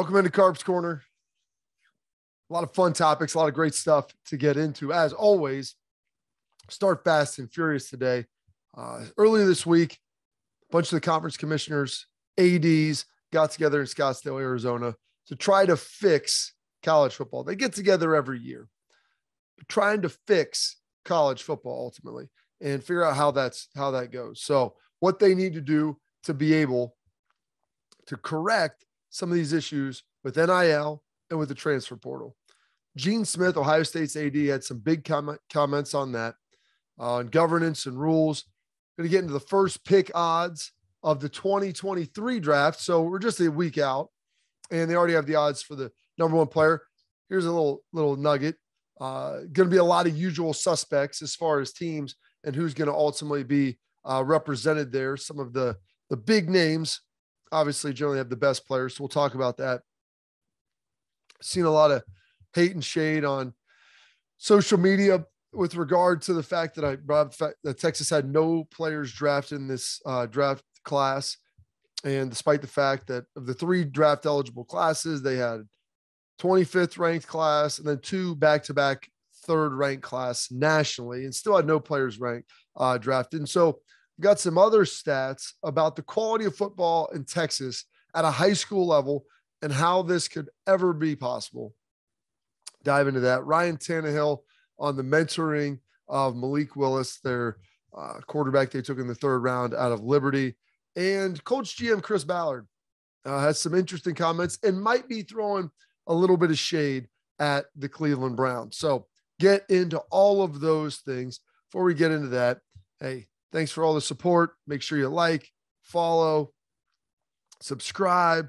Welcome into Carps Corner. A lot of fun topics, a lot of great stuff to get into. As always, start fast and furious today. Earlier this week, a bunch of the conference commissioners, ADs, got together in Scottsdale, Arizona to try to fix college football. They get together every year, trying to fix college football ultimately and figure out how that goes. So what they need to do to be able to correct some of these issues with NIL and with the transfer portal. Gene Smith, Ohio State's AD, had some big comments on that, on governance and rules. Going to get into the first pick odds of the 2023 draft. So we're just a week out, and they already have the odds for the number one player. Here's a little nugget. Going to be a lot of usual suspects as far as teams and who's going to ultimately be represented there. Some of the big names obviously generally have the best players. So we'll talk about that. Seen a lot of hate and shade on social media with regard to the fact that I brought up the fact that Texas had no players drafted in this draft class. And despite the fact that of the 3 draft eligible classes, they had 25th ranked class and then 2 back-to-back 3rd ranked class nationally, and still had no players ranked drafted. And so we got some other stats about the quality of football in Texas at a high school level and how this could ever be possible. Dive into that. Ryan Tannehill on the mentoring of Malik Willis, their quarterback they took in the 3rd round out of Liberty. And Coach GM Chris Ballard has some interesting comments and might be throwing a little bit of shade at the Cleveland Browns. So get into all of those things. Before we get into that, hey, thanks for all the support. Make sure you like, follow, subscribe,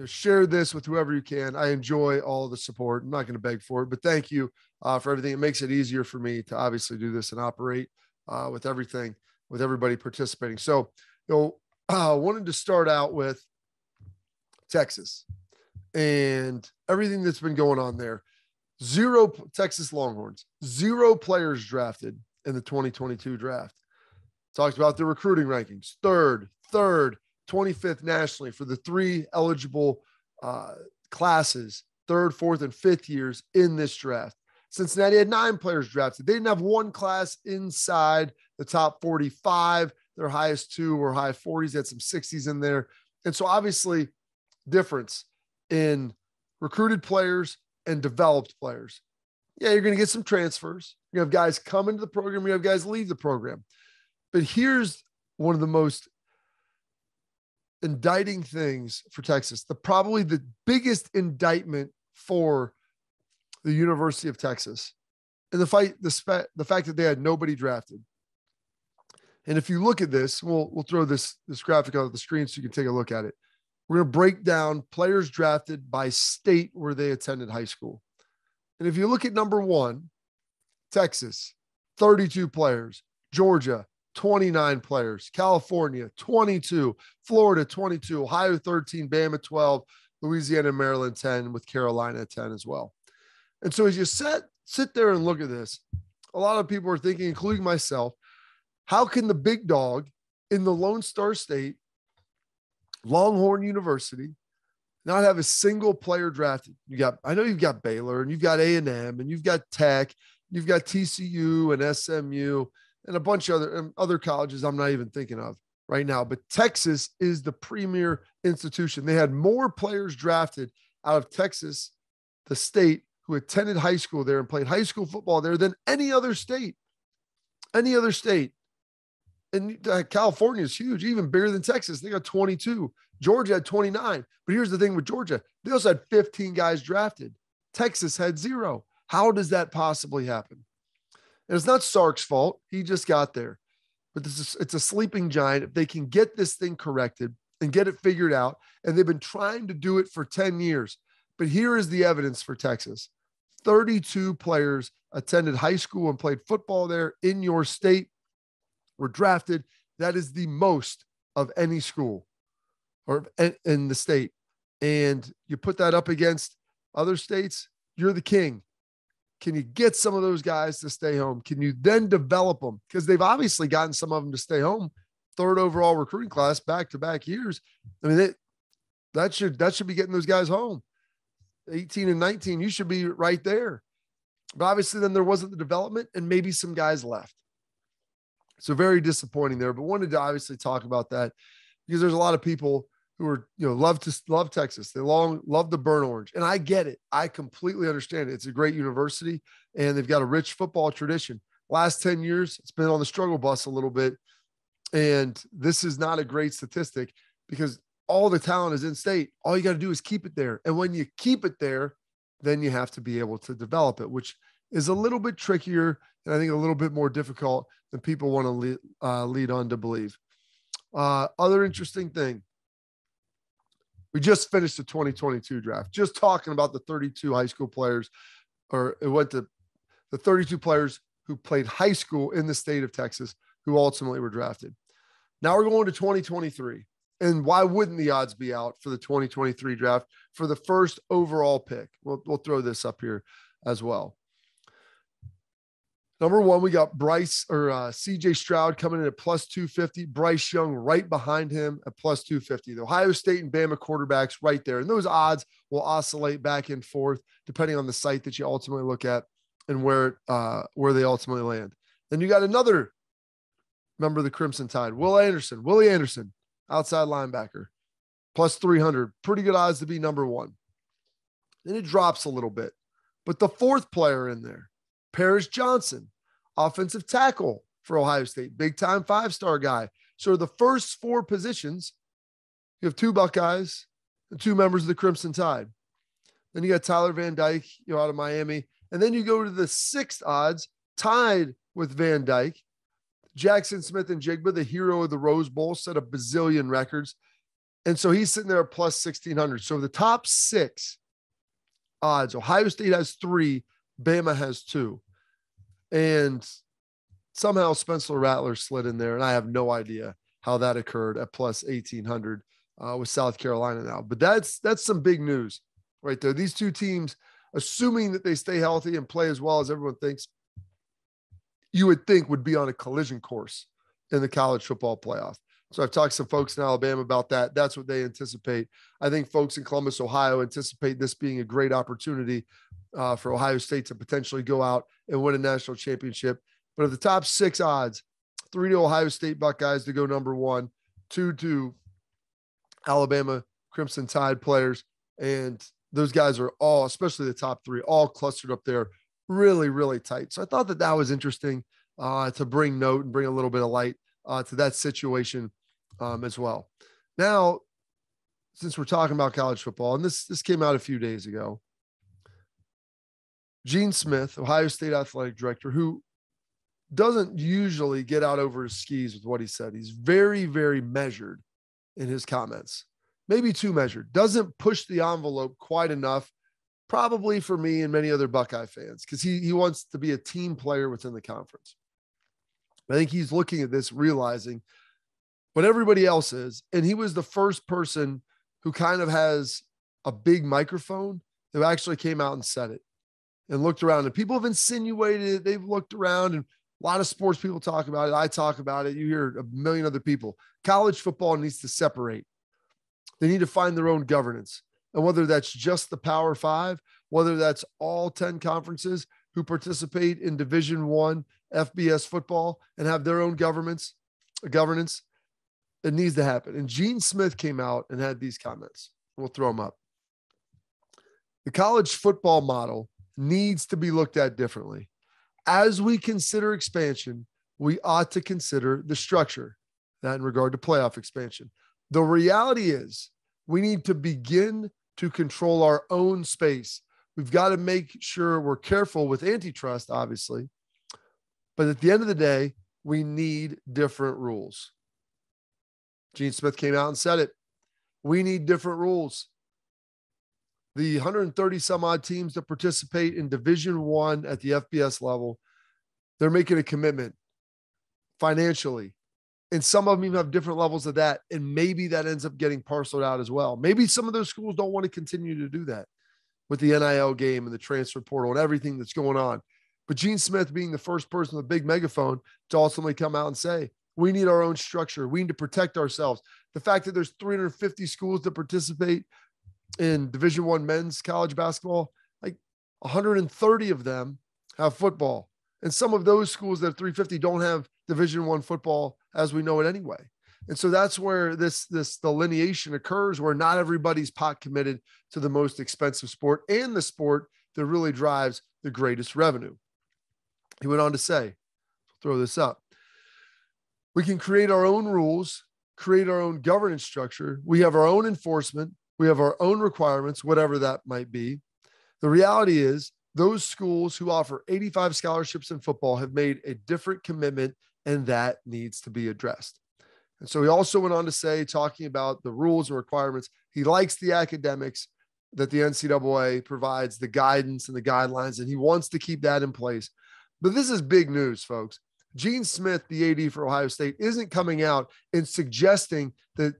share this with whoever you can. I enjoy all the support. I'm not going to beg for it, but thank you for everything. It makes it easier for me to obviously do this and operate with everything, with everybody participating. So, wanted to start out with Texas and everything that's been going on there. 0 Texas Longhorns, 0 players drafted in the 2022 draft. Talked about the recruiting rankings, 3rd, 25th nationally for the 3 eligible classes, 3rd, 4th, and 5th years in this draft. Cincinnati had 9 players drafted. They didn't have 1 class inside the top 45. Their highest 2 were high 40s. They had some 60s in there. And so obviously difference in recruited players and developed players. Yeah, you're going to get some transfers. You have guys come into the program. You have guys leave the program. But here's one of the most indicting things for Texas. Probably the biggest indictment for the University of Texas and the fact that they had nobody drafted. And if you look at this, we'll throw this graphic on the screen so you can take a look at it. We're going to break down players drafted by state where they attended high school. And if you look at number 1, Texas, 32 players, Georgia, 29 players, California, 22, Florida, 22, Ohio, 13, Bama, 12, Louisiana, and Maryland, 10, with Carolina, 10 as well. And so as you sit there and look at this, a lot of people are thinking, including myself, how can the big dog in the Lone Star State, Longhorn University, not have a single player drafted? I know you've got Baylor and you've got A&M and you've got Tech, you've got TCU and SMU and a bunch of other colleges I'm not even thinking of right now. But Texas is the premier institution. They had more players drafted out of Texas, the state, who attended high school there and played high school football there than any other state. Any other state. And California is huge, even bigger than Texas. They got 22. Georgia had 29. But here's the thing with Georgia. They also had 15 guys drafted. Texas had 0. How does that possibly happen? And it's not Sark's fault. He just got there. But it's a sleeping giant. If they can get this thing corrected and get it figured out, and they've been trying to do it for 10 years. But here is the evidence for Texas. 32 players attended high school and played football there in your state, were drafted. That is the most of any school or in the state. And you put that up against other states, you're the king. Can you get some of those guys to stay home? Can you then develop them? Because they've obviously gotten some of them to stay home. 3rd overall recruiting class, back-to-back years. I mean, That should be getting those guys home. 18 and 19, you should be right there. But obviously then there wasn't the development and maybe some guys left. So very disappointing there, but wanted to obviously talk about that because there's a lot of people who are, love Texas. They love the burnt orange. And I get it. I completely understand it. It's a great university and they've got a rich football tradition. Last 10 years, it's been on the struggle bus a little bit. And this is not a great statistic because all the talent is in state. All you got to do is keep it there. And when you keep it there, then you have to be able to develop it, which is a little bit trickier and I think a little bit more difficult than people want to lead on to believe. Other interesting thing, we just finished the 2022 draft, just talking about the 32 high school players, or it went to the 32 players who played high school in the state of Texas, who ultimately were drafted. Now we're going to 2023. And why wouldn't the odds be out for the 2023 draft for the first overall pick? We'll throw this up here as well. Number one, we got CJ Stroud coming in at plus 250. Bryce Young right behind him at plus 250. The Ohio State and Bama quarterbacks right there. And those odds will oscillate back and forth depending on the site that you ultimately look at and where they ultimately land. Then you got another member of the Crimson Tide, Willie Anderson, outside linebacker, plus 300. Pretty good odds to be number one. Then it drops a little bit. But the fourth player in there, Paris Johnson, offensive tackle for Ohio State, big-time five-star guy. So the first four positions, you have two Buckeyes and two members of the Crimson Tide. Then you got Tyler Van Dyke, out of Miami. And then you go to the sixth odds, tied with Van Dyke. Jackson Smith and Jigba, the hero of the Rose Bowl, set a bazillion records. And so he's sitting there at plus 1,600. So the top six odds, Ohio State has 3, Bama has 2. And somehow Spencer Rattler slid in there, and I have no idea how that occurred at plus 1,800 with South Carolina now. But that's some big news right there. These two teams, assuming that they stay healthy and play as well as everyone thinks, you would think would be on a collision course in the college football playoff. So I've talked to some folks in Alabama about that. That's what they anticipate. I think folks in Columbus, Ohio, anticipate this being a great opportunity for Ohio State to potentially go out and win a national championship. But of the top 6 odds, 3 to Ohio State Buckeyes to go number 1, 2 to Alabama Crimson Tide players. And those guys are all, especially the top 3, all clustered up there really, really tight. So I thought that was interesting to bring note and bring a little bit of light to that situation as well. Now, since we're talking about college football, and this came out a few days ago, Gene Smith, Ohio State athletic director, who doesn't usually get out over his skis with what he said. He's very, very measured in his comments, maybe too measured, doesn't push the envelope quite enough, probably for me and many other Buckeye fans, because he wants to be a team player within the conference. I think he's looking at this, realizing what everybody else is. And he was the first person who kind of has a big microphone who actually came out and said it and looked around. And people have insinuated it. They've looked around, and a lot of sports people talk about it. I talk about it. You hear a million other people. College football needs to separate. They need to find their own governance. And whether that's just the Power 5, whether that's all 10 conferences who participate in Division I FBS football and have their own governance, it needs to happen. And Gene Smith came out and had these comments. We'll throw them up. The college football model needs to be looked at differently. As we consider expansion, we ought to consider the structure, that in regard to playoff expansion. The reality is we need to begin to control our own space. We've got to make sure we're careful with antitrust, obviously. But at the end of the day, we need different rules. Gene Smith came out and said it. We need different rules. The 130 some odd teams that participate in Division I at the FBS level, they're making a commitment financially. And some of them even have different levels of that. And maybe that ends up getting parceled out as well. Maybe some of those schools don't want to continue to do that with the NIL game and the transfer portal and everything that's going on. But Gene Smith being the first person with a big megaphone to ultimately come out and say, we need our own structure. We need to protect ourselves. The fact that there's 350 schools that participate in Division I men's college basketball, like 130 of them have football. And some of those schools that have 350 don't have Division I football as we know it anyway. And so that's where this delineation occurs, where not everybody's pot committed to the most expensive sport and the sport that really drives the greatest revenue. He went on to say, throw this up, we can create our own rules, create our own governance structure. We have our own enforcement. We have our own requirements, whatever that might be. The reality is those schools who offer 85 scholarships in football have made a different commitment, and that needs to be addressed. And so he also went on to say, talking about the rules and requirements, he likes the academics that the NCAA provides, the guidance and the guidelines, and he wants to keep that in place. But this is big news, folks. Gene Smith, the AD for Ohio State, isn't coming out and suggesting that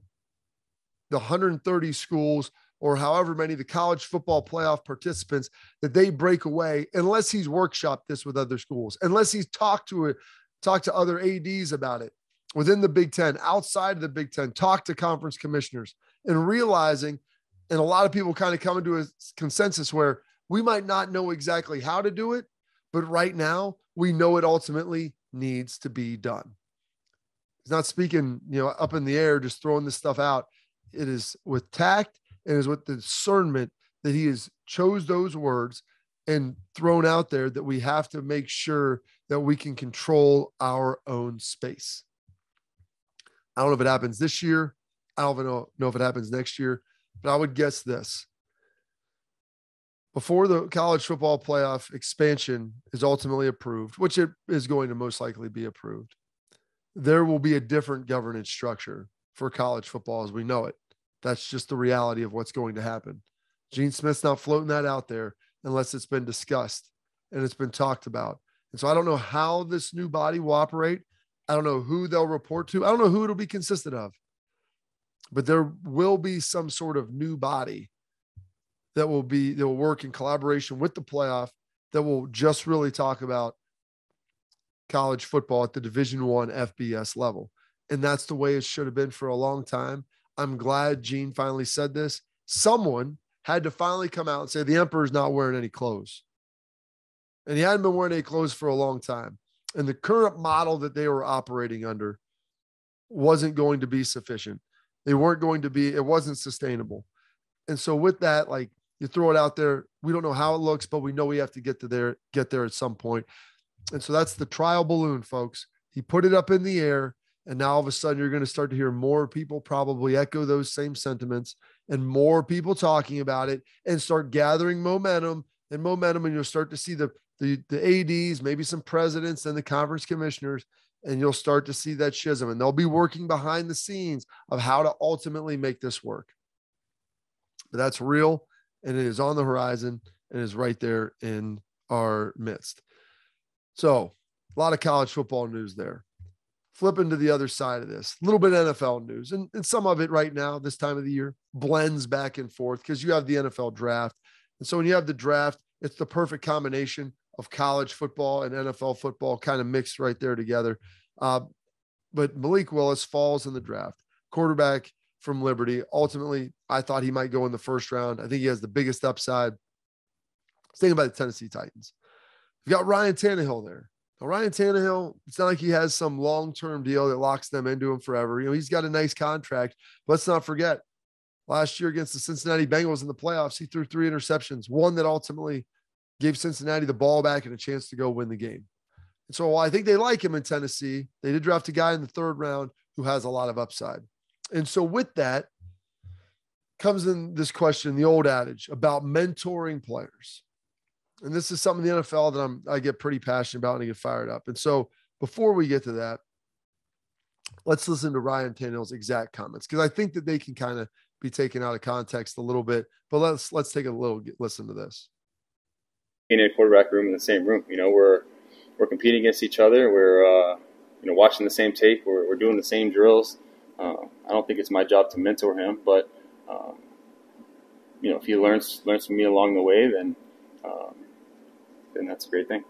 the 130 schools or however many the college football playoff participants, that they break away unless he's workshopped this with other schools, unless he's talked to other ADs about it within the Big Ten, outside of the Big Ten, talk to conference commissioners, and realizing, and a lot of people kind of coming to a consensus where we might not know exactly how to do it, but right now we know it ultimately needs to be done. He's not speaking, up in the air, just throwing this stuff out. It is with tact and is with the discernment that he has chose those words and thrown out there that we have to make sure that we can control our own space. I don't know if it happens this year. I don't even know if it happens next year, but I would guess this. Before the college football playoff expansion is ultimately approved, which it is going to most likely be approved, there will be a different governance structure for college football as we know it. That's just the reality of what's going to happen. Gene Smith's not floating that out there unless it's been discussed and it's been talked about. And so I don't know how this new body will operate. I don't know who they'll report to. I don't know who it'll be consistent of, but there will be some sort of new body that will work in collaboration with the playoff that will just really talk about college football at the Division I FBS level. And that's the way it should have been for a long time. I'm glad Gene finally said this. Someone had to finally come out and say the emperor's not wearing any clothes. And he hadn't been wearing any clothes for a long time. And the current model that they were operating under wasn't going to be sufficient. It wasn't sustainable. And so with that, like, you throw it out there, we don't know how it looks, but we know we have to get there at some point. And so that's the trial balloon, folks. He put it up in the air, and now all of a sudden you're going to start to hear more people probably echo those same sentiments and more people talking about it and start gathering momentum, and you'll start to see the ADs, maybe some presidents and the conference commissioners, and you'll start to see that schism, and they'll be working behind the scenes of how to ultimately make this work. But that's real, and it is on the horizon, and is right there in our midst. So a lot of college football news there. Flipping to the other side of this, a little bit of NFL news, and some of it right now, this time of the year, blends back and forth because you have the NFL draft. And so when you have the draft, it's the perfect combination of college football and NFL football kind of mixed right there together. But Malik Willis falls in the draft, quarterback from Liberty. Ultimately, I thought he might go in the first round. I think he has the biggest upside. Let's think about the Tennessee Titans. You've got Ryan Tannehill there. Now, Ryan Tannehill, it's not like he has some long-term deal that locks them into him forever. He's got a nice contract. Let's not forget, last year against the Cincinnati Bengals in the playoffs, he threw 3 interceptions, one that ultimately gave Cincinnati the ball back and a chance to go win the game. And so I think they like him in Tennessee. They did draft a guy in the 3rd round who has a lot of upside. And so with that comes in this question, the old adage about mentoring players. And this is something in the NFL that I get pretty passionate about and I get fired up. And so before we get to that, let's listen to Ryan Tannehill's exact comments, because I think that they can kind of be taken out of context a little bit. But let's take a little listen to this. In a quarterback room in the same room, we're competing against each other. We're watching the same tape. We're doing the same drills. I don't think it's my job to mentor him, but if he learns from me along the way, then that's a great thing.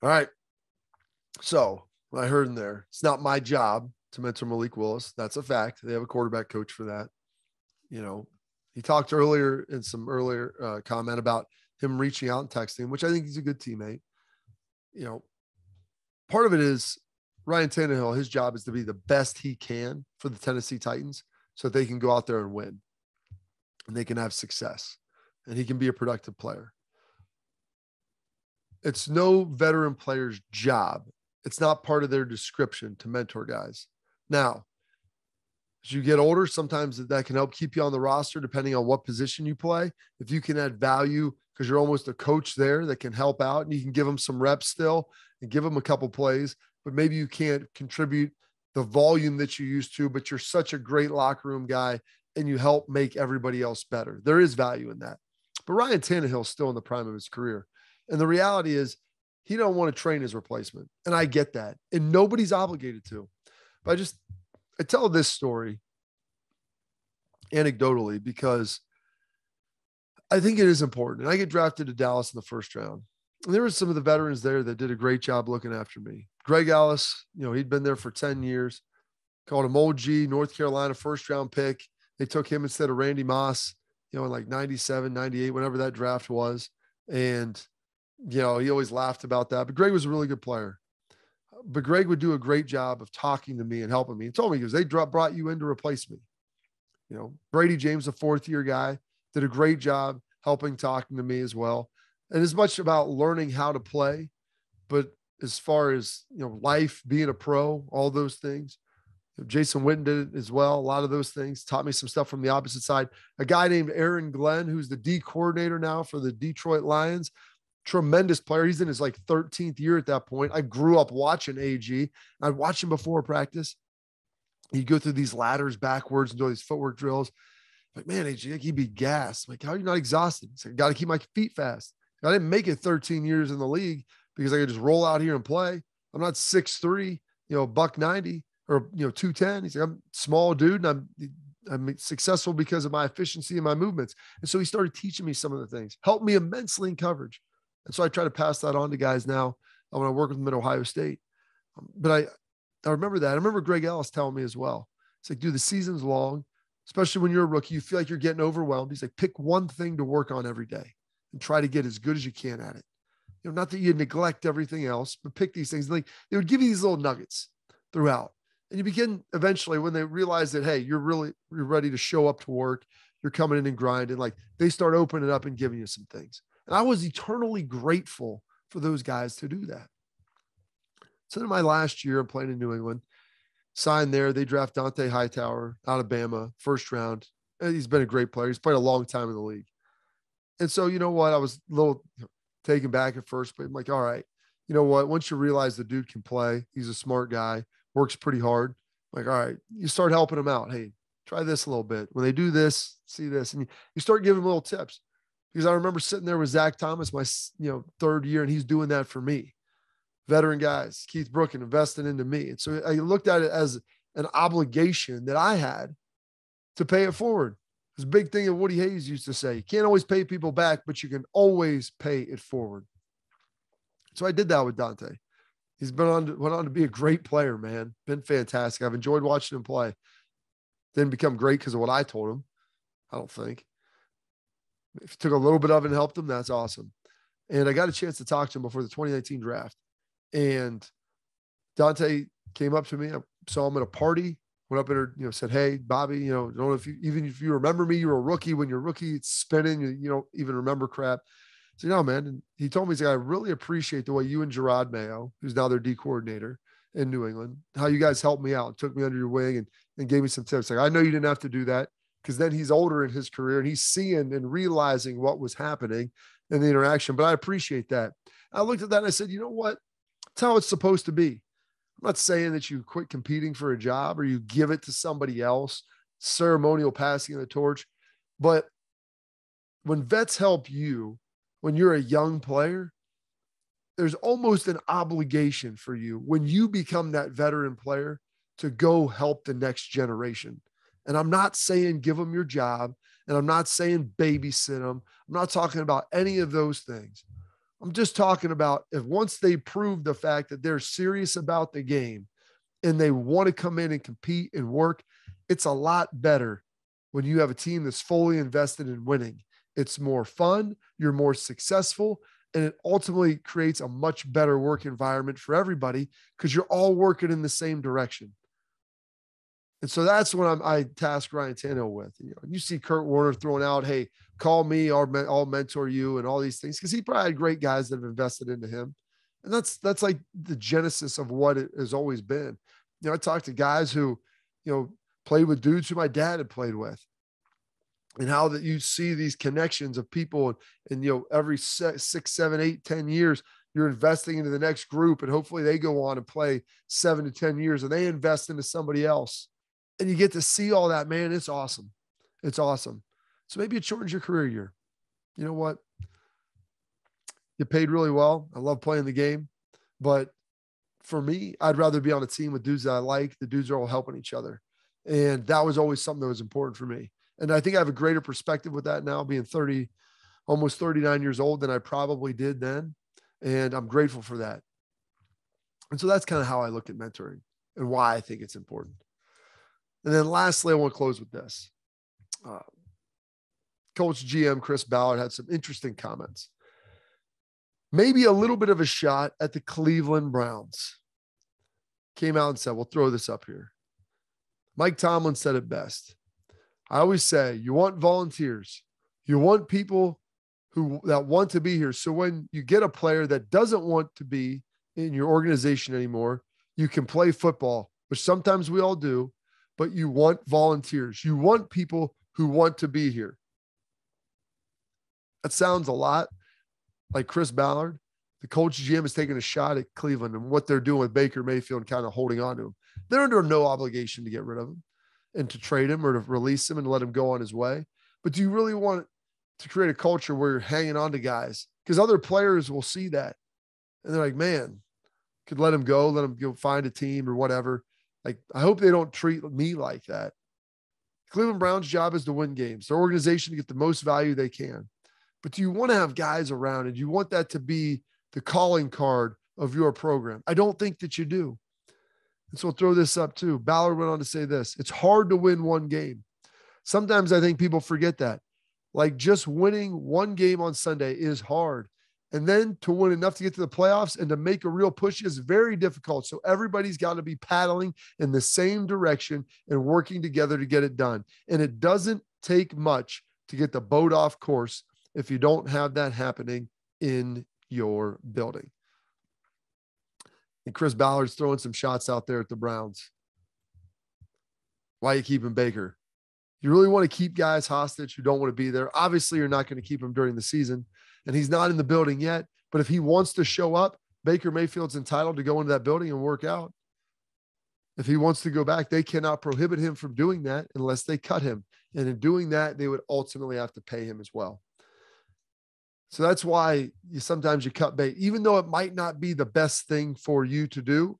All right. So what I heard in there, it's not my job to mentor Malik Willis. That's a fact. They have a quarterback coach for that. You know, he talked earlier in some earlier comment about him reaching out and texting him, which I think he's a good teammate. You know, part of it is Ryan Tannehill, his job is to be the best he can for the Tennessee Titans so that they can go out there and win and they can have success and he can be a productive player. It's no veteran player's job. It's not part of their description to mentor guys. Now, as you get older, sometimes that can help keep you on the roster depending on what position you play. If you can add value because you're almost a coach there that can help out and you can give them some reps still and give them a couple plays, but maybe you can't contribute the volume that you used to, but you're such a great locker room guy and you help make everybody else better. There is value in that. But Ryan Tannehill is still in the prime of his career. And the reality is he don't want to train his replacement. And I get that. And nobody's obligated to. But I tell this story anecdotally because I think it is important. And I get drafted to Dallas in the first round. And there were some of the veterans there that did a great job looking after me. Greg Ellis, you know, he'd been there for 10 years, called him Old G, North Carolina first round pick. They took him instead of Randy Moss, you know, in like 97, 98, whenever that draft was. And, you know, he always laughed about that. But Greg was a really good player. But Greg would do a great job of talking to me and helping me. He told me, he goes, they brought you in to replace me. You know, Brady James, a fourth-year guy, did a great job helping, talking to me as well. And as much about learning how to play, but as far as, you know, life, being a pro, all those things. Jason Witten did it as well. A lot of those things taught me some stuff from the opposite side. A guy named Aaron Glenn, who's the D coordinator now for the Detroit Lions, tremendous player. He's in his like 13th year at that point. I grew up watching AG. I'd watch him before practice. He'd go through these ladders backwards and do these footwork drills. Like, man, AG, like he'd be gassed. I'm like, how are you not exhausted? He's like, got to keep my feet fast. I didn't make it 13 years in the league because I could just roll out here and play. I'm not 6'3", you know, $190 or, you know, 210. He's like, I'm a small dude and I'm successful because of my efficiency and my movements. And so he started teaching me some of the things, helped me immensely in coverage. And so I try to pass that on to guys now when I work with them at Ohio State. But I remember that. I remember Greg Ellis telling me as well. It's like, dude, the season's long, especially when you're a rookie. You feel like you're getting overwhelmed. He's like, pick one thing to work on every day and try to get as good as you can at it. You know, not that you neglect everything else, but pick these things. Like they would give you these little nuggets throughout. And you begin eventually when they realize that, hey, you're ready to show up to work. You're coming in and grinding. Like they start opening up and giving you some things. And I was eternally grateful for those guys to do that. So in my last year, I'm playing in New England, signed there. They draft Dante Hightower out of Bama, first round. And he's been a great player. He's played a long time in the league. And so, you know what? I was a little taken back at first, but I'm like, all right, you know what? Once you realize the dude can play, he's a smart guy, works pretty hard. I'm like, all right, you start helping him out. Hey, try this a little bit. When they do this, see this. And you start giving him little tips. Because I remember sitting there with Zach Thomas, my, you know, third year, and he's doing that for me. Veteran guys, Keith Brooken investing into me. And so I looked at it as an obligation that I had to pay it forward. It's a big thing that Woody Hayes used to say. You can't always pay people back, but you can always pay it forward. So I did that with Dante. He's went on to be a great player, man. Been fantastic. I've enjoyed watching him play. Didn't become great because of what I told him, I don't think. If he took a little bit of it and helped him, that's awesome. And I got a chance to talk to him before the 2019 draft. And Dante came up to me. I saw him at a party, went up and, you know, said, hey, Bobby, you know, I don't know if you, even if you remember me, you're a rookie. When you're a rookie, it's spinning. You don't even remember crap. So, no, man. And he told me, he's like, I really appreciate the way you and Gerard Mayo, who's now their D coordinator in New England, how you guys helped me out, took me under your wing and gave me some tips. Like, I know you didn't have to do that. Because then he's older in his career and he's seeing and realizing what was happening in the interaction. But I appreciate that. I looked at that and I said, you know what? That's how it's supposed to be. I'm not saying that you quit competing for a job or you give it to somebody else, ceremonial passing of the torch. But when vets help you, when you're a young player, there's almost an obligation for you when you become that veteran player to go help the next generation. And I'm not saying give them your job, and I'm not saying babysit them. I'm not talking about any of those things. I'm just talking about if once they prove the fact that they're serious about the game and they want to come in and compete and work. It's a lot better when you have a team that's fully invested in winning. It's more fun, you're more successful, and it ultimately creates a much better work environment for everybody because you're all working in the same direction. And so that's what I task Ryan Tannehill with. You see Kurt Warner throwing out, hey, call me, I'll mentor you, and all these things, because he probably had great guys that have invested into him. And that's like the genesis of what it has always been. I talked to guys who, played with dudes who my dad had played with, and how that you see these connections of people, and every 6, 7, 8, 10 years, you're investing into the next group, and hopefully they go on and play 7 to 10 years and they invest into somebody else. And you get to see all that, man. It's awesome. It's awesome. So maybe it shortens your career year. You know what? You paid really well. I love playing the game, but for me, I'd rather be on a team with dudes that I like. The dudes are all helping each other. And that was always something that was important for me. And I think I have a greater perspective with that now, being 30, almost 39 years old, than I probably did then. And I'm grateful for that. And so that's kind of how I look at mentoring and why I think it's important. And then lastly, I want to close with this. Coach GM Chris Ballard had some interesting comments. Maybe a little bit of a shot at the Cleveland Browns. Came out and said, we'll throw this up here. Mike Tomlin said it best. I always say, you want volunteers. You want people that want to be here. So when you get a player that doesn't want to be in your organization anymore, you can play football, which sometimes we all do, but you want volunteers. You want people who want to be here. That sounds a lot like Chris Ballard. The Colts GM is taking a shot at Cleveland and what they're doing with Baker Mayfield and kind of holding on to him. They're under no obligation to get rid of him and to trade him or to release him and let him go on his way. But do you really want to create a culture where you're hanging on to guys? Because other players will see that. And they're like, man, could let him go find a team or whatever. Like, I hope they don't treat me like that. Cleveland Browns' job is to win games. Their organization to get the most value they can. But do you want to have guys around, and you want that to be the calling card of your program? I don't think that you do. And so I'll throw this up too. Ballard went on to say this: it's hard to win one game. Sometimes I think people forget that. Like, just winning one game on Sunday is hard. And then to win enough to get to the playoffs and to make a real push is very difficult. So everybody's got to be paddling in the same direction and working together to get it done. And it doesn't take much to get the boat off course if you don't have that happening in your building. And Chris Ballard's throwing some shots out there at the Browns. Why are you keeping Baker? You really want to keep guys hostage who don't want to be there. Obviously, you're not going to keep him during the season, and he's not in the building yet. But if he wants to show up, Baker Mayfield's entitled to go into that building and work out. If he wants to go back, they cannot prohibit him from doing that unless they cut him. And in doing that, they would ultimately have to pay him as well. So that's why sometimes you cut bait, even though it might not be the best thing for you to do.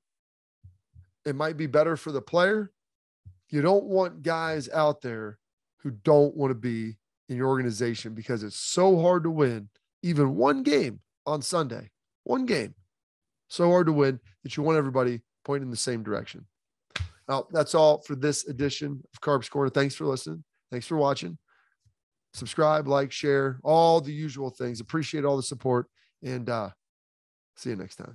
It might be better for the player. You don't want guys out there who don't want to be in your organization because it's so hard to win even one game on Sunday. One game. So hard to win that you want everybody pointing in the same direction. Now, that's all for this edition of Carps Corner. Thanks for listening. Thanks for watching. Subscribe, like, share, all the usual things. Appreciate all the support, and see you next time.